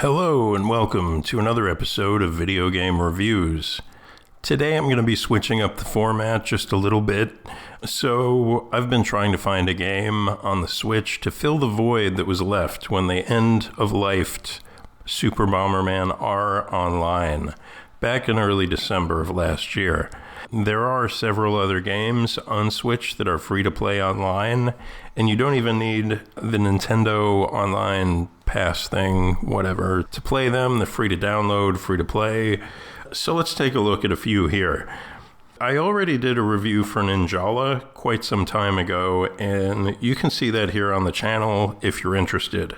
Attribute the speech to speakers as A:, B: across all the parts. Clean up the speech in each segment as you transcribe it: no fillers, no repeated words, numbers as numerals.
A: Hello and welcome to another episode of Video Game Reviews. Today I'm going to be switching up the format just a little bit. So I've been trying to find a game on the Switch to fill the void that was left when they end-of-lifed Super Bomberman R Online back in early December of last year. There are several other games on Switch that are free to play online, and you don't even need the Nintendo Online Pass thing, whatever, to play them. They're free to download, free to play. So let's take a look at a few here. I already did a review for Ninjala quite some time ago, and you can see that here on the channel if you're interested.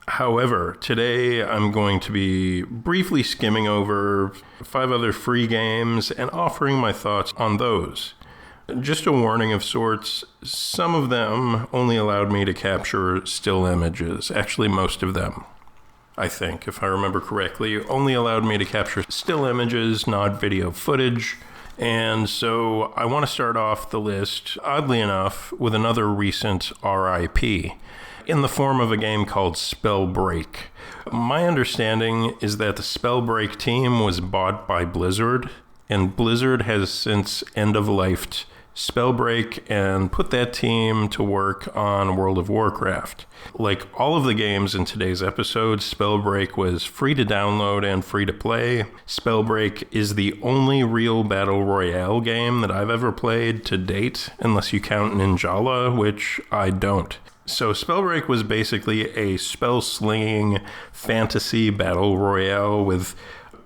A: However, today I'm going to be briefly skimming over 5 other free games and offering my thoughts on those. Just a warning of sorts, some of them only allowed me to capture still images. Actually, most of them, I think, if I remember correctly, only allowed me to capture still images, not video footage. And so I want to start off the list, oddly enough, with another recent R.I.P. in the form of a game called Spellbreak. My understanding is that the Spellbreak team was bought by Blizzard, and Blizzard has since end-of-lifed Spellbreak and put that team to work on World of Warcraft. Like all of the games in today's episode, Spellbreak was free to download and free to play. Spellbreak is the only real battle royale game that I've ever played to date, unless you count Ninjala, which I don't. So Spellbreak was basically a spell-slinging fantasy battle royale with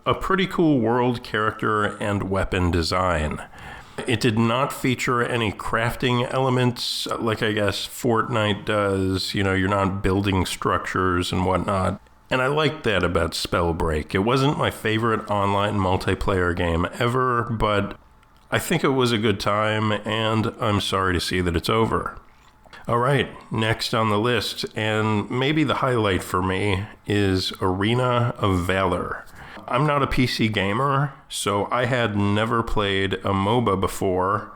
A: a pretty cool world, character, and weapon design. It did not feature any crafting elements like I guess Fortnite does. You know, you're not building structures and whatnot. And I liked that about Spellbreak. It wasn't my favorite online multiplayer game ever, but I think it was a good time, and I'm sorry to see that it's over. All right, next on the list, and maybe the highlight for me, is Arena of Valor. I'm not a PC gamer, so I had never played a m.o.b.a before,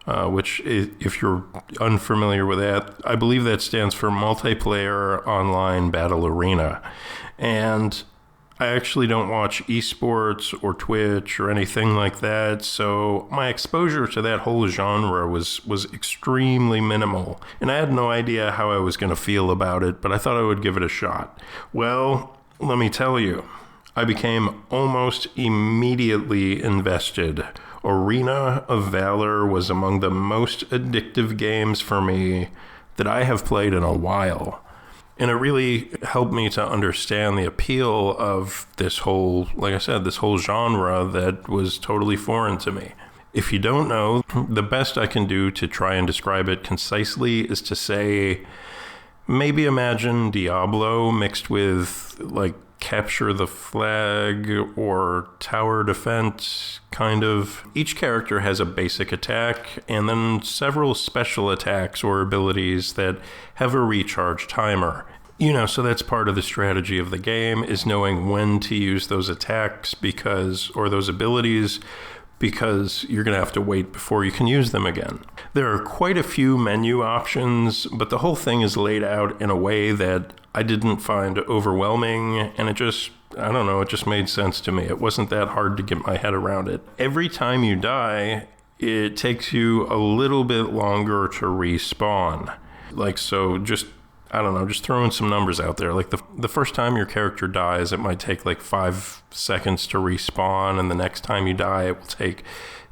A: which, if you're unfamiliar with that, I believe that stands for Multiplayer Online Battle Arena. And I actually don't watch esports or Twitch or anything like that, so my exposure to that whole genre was extremely minimal, and I had no idea how I was going to feel about it, but I thought I would give it a shot. Well, let me tell you, I became almost immediately invested. Arena of Valor was among the most addictive games for me that I have played in a while. And it really helped me to understand the appeal of this whole, like I said, this whole genre that was totally foreign to me. If you don't know, the best I can do to try and describe it concisely is to say, maybe imagine Diablo mixed with, like, Capture the Flag or Tower Defense, kind of. Each character has a basic attack and then several special attacks or abilities that have a recharge timer. You know, so that's part of the strategy of the game, is knowing when to use those attacks or those abilities, because you're going to have to wait before you can use them again. There are quite a few menu options, but the whole thing is laid out in a way that I didn't find overwhelming, and it just made sense to me. It wasn't that hard to get my head around it. Every time you die, it takes you a little bit longer to respawn. Like, so just throwing some numbers out there. Like the first time your character dies, it might take like 5 seconds to respawn, and the next time you die, it will take,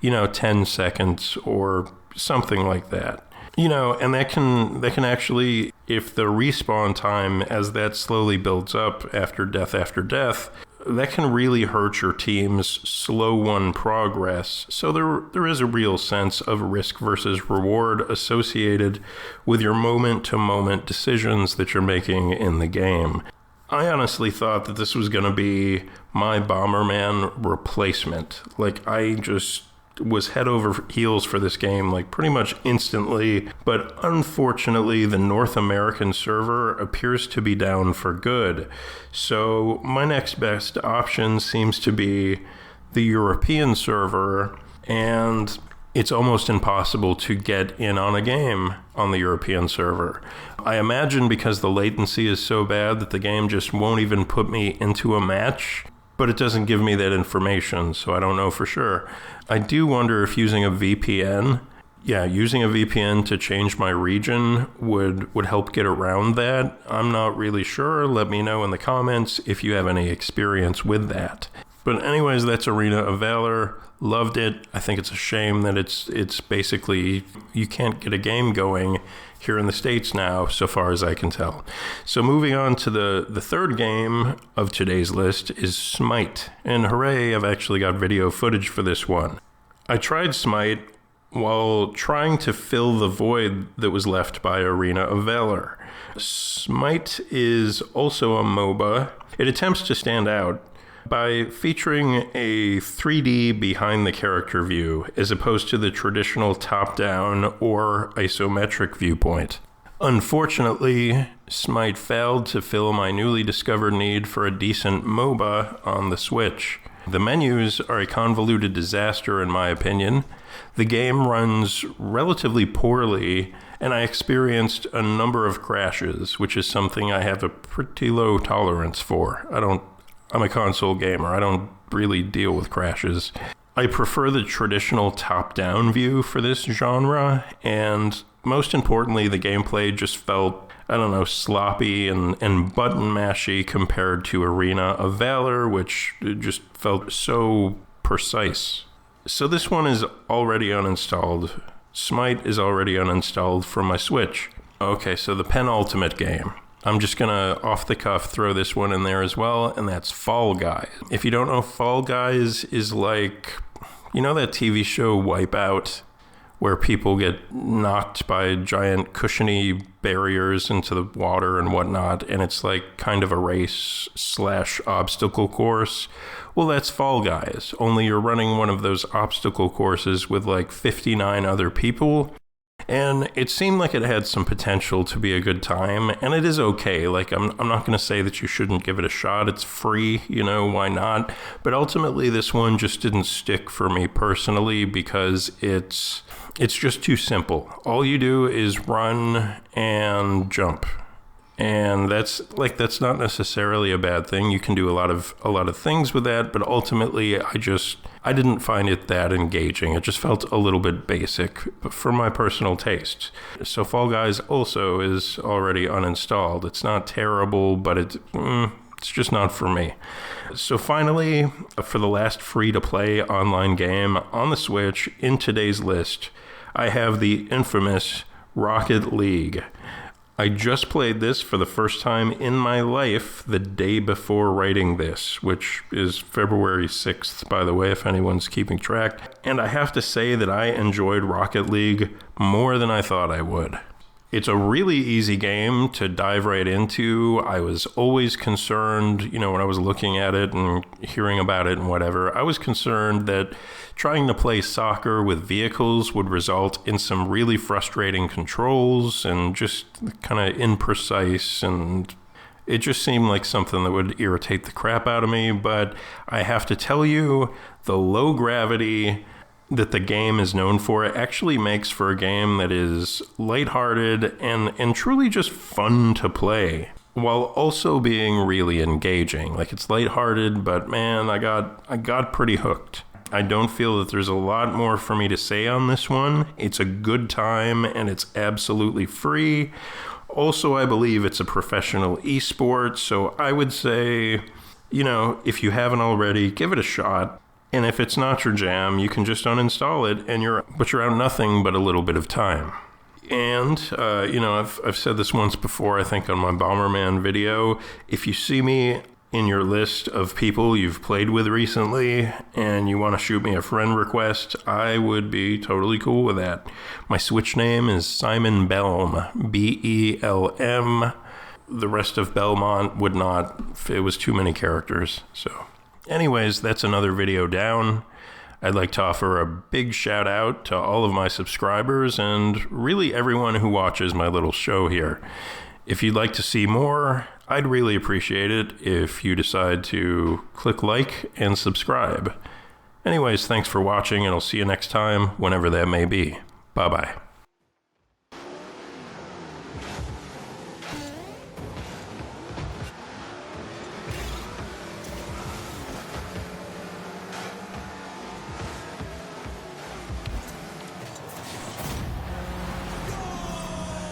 A: 10 seconds or something like that. And that can actually, if the respawn time, as that slowly builds up after death, that can really hurt your team's slow won progress. So there is a real sense of risk versus reward associated with your moment-to-moment decisions that you're making in the game. I honestly thought that this was going to be my Bomberman replacement. Like, I just was head over heels for this game, like pretty much instantly, but unfortunately the North American server appears to be down for good. So my next best option seems to be the European server, and it's almost impossible to get in on a game on the European server. I imagine because the latency is so bad that the game just won't even put me into a match, but it doesn't give me that information, so I don't know for sure. I do wonder if using a VPN, using a VPN to change my region would help get around that. I'm not really sure. Let me know in the comments if you have any experience with that. But anyways, that's Arena of Valor. Loved it. I think it's a shame that it's basically, you can't get a game going here in the States now, so far as I can tell. So moving on to the third game of today's list is Smite. And hooray, I've actually got video footage for this one. I tried Smite while trying to fill the void that was left by Arena of Valor. Smite is also a MOBA. It attempts to stand out by featuring a 3D behind the character view as opposed to the traditional top-down or isometric viewpoint. Unfortunately, Smite failed to fill my newly discovered need for a decent MOBA on the Switch. The menus are a convoluted disaster in my opinion. The game runs relatively poorly, and I experienced a number of crashes, which is something I have a pretty low tolerance for. I'm a console gamer. I don't really deal with crashes. I prefer the traditional top-down view for this genre, and most importantly, the gameplay just felt, sloppy and button mashy compared to Arena of Valor, which just felt so precise. So this one is already uninstalled. Smite is already uninstalled from my Switch. Okay, so the penultimate game. I'm just gonna, off the cuff, throw this one in there as well, and that's Fall Guys. If you don't know, Fall Guys is like, that TV show Wipeout, where people get knocked by giant cushiony barriers into the water and whatnot, and it's like kind of a race/obstacle course. Well, that's Fall Guys, only you're running one of those obstacle courses with like 59 other people. And it seemed like it had some potential to be a good time, and it is okay. Like, I'm not going to say that you shouldn't give it a shot. It's free, why not? But ultimately, this one just didn't stick for me personally because it's just too simple. All you do is run and jump. And that's not necessarily a bad thing. You can do a lot of things with that, but ultimately I didn't find it that engaging. It just felt a little bit basic for my personal taste. So Fall Guys also is already uninstalled. It's not terrible, but it's just not for me. So finally, for the last free-to-play online game on the Switch in today's list, I have the infamous Rocket League. I just played this for the first time in my life the day before writing this, which is February 6th, by the way, if anyone's keeping track. And I have to say that I enjoyed Rocket League more than I thought I would. It's a really easy game to dive right into. I was always concerned, when I was looking at it and hearing about it and whatever, I was concerned that trying to play soccer with vehicles would result in some really frustrating controls and just kind of imprecise, and it just seemed like something that would irritate the crap out of me. But I have to tell you, the low gravity that the game is known for actually makes for a game that is lighthearted and truly just fun to play, while also being really engaging. Like, it's lighthearted, but man, I got pretty hooked. I don't feel that there's a lot more for me to say on this one. It's a good time, and it's absolutely free. Also, I believe it's a professional esport, so I would say, if you haven't already, give it a shot. And if it's not your jam, you can just uninstall it, and you're out nothing but a little bit of time. And, I've said this once before, I think on my Bomberman video, if you see me in your list of people you've played with recently and you want to shoot me a friend request, I would be totally cool with that. My Switch name is Simon Belm, B-E-L-M. The rest of Belmont would not, it was too many characters, so... Anyways, that's another video down. I'd like to offer a big shout out to all of my subscribers and really everyone who watches my little show here. If you'd like to see more, I'd really appreciate it if you decide to click like and subscribe. Anyways, thanks for watching, and I'll see you next time, whenever that may be. Bye-bye.